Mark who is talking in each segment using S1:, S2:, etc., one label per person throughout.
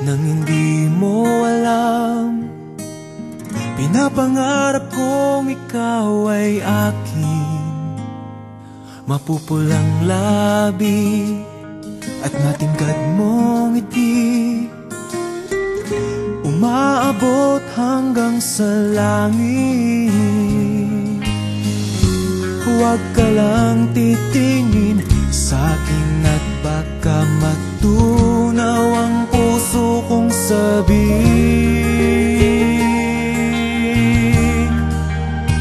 S1: nang hindi mo alam. Pinapangarap kong ikaw ay akin, mapupulang labi at matingkad mong ngiti, umaabot hanggang sa langit. Huwag ka lang titingin sa'kin at baka matunaw ang puso kong sabihin.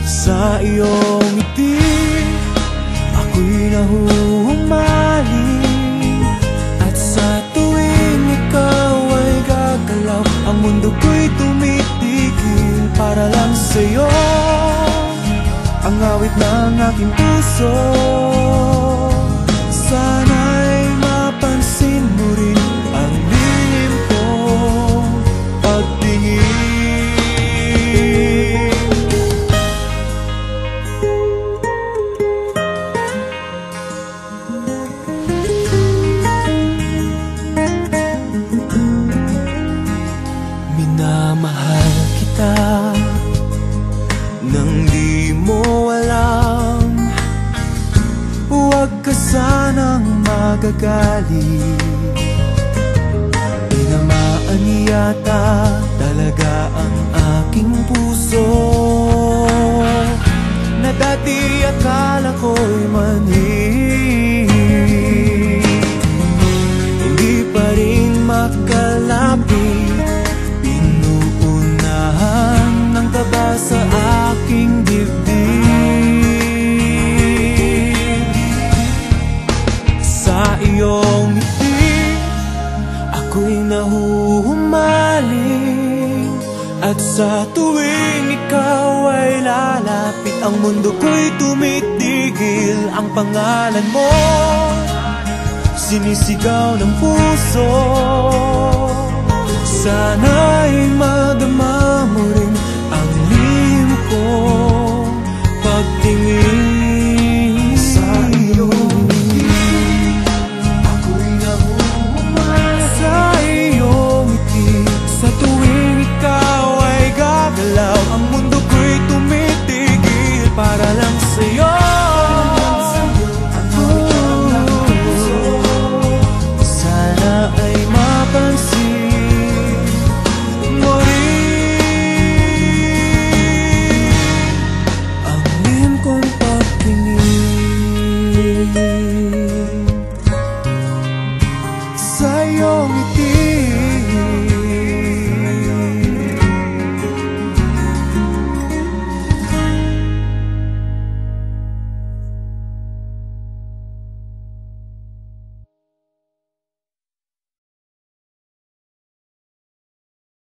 S1: Sa iyong ngiti ako'y nahuhumaling, at sa tuwing ikaw ay gagalaw, ang mundo ko'y tumitigil para lang sa'yo. Ang awit ng aking puso, sana'y mapansin mo rin ang lihim kong pagtingin. Minamahal kita nang di mo alam. Huwag ka sanang magagalit, tinamaan yata talaga ang aking puso, na dati akala ko'y mani. Hindi pa rin makalapit, pinuunahan ng kaba sa aking dibdib. Sa iyong ngiti ako'y nahuhumaling, at sa tuwing ikaw ay lalapit, ang mundo ko'y tumitigil. Ang pangalan mo sinisigaw ng puso, sana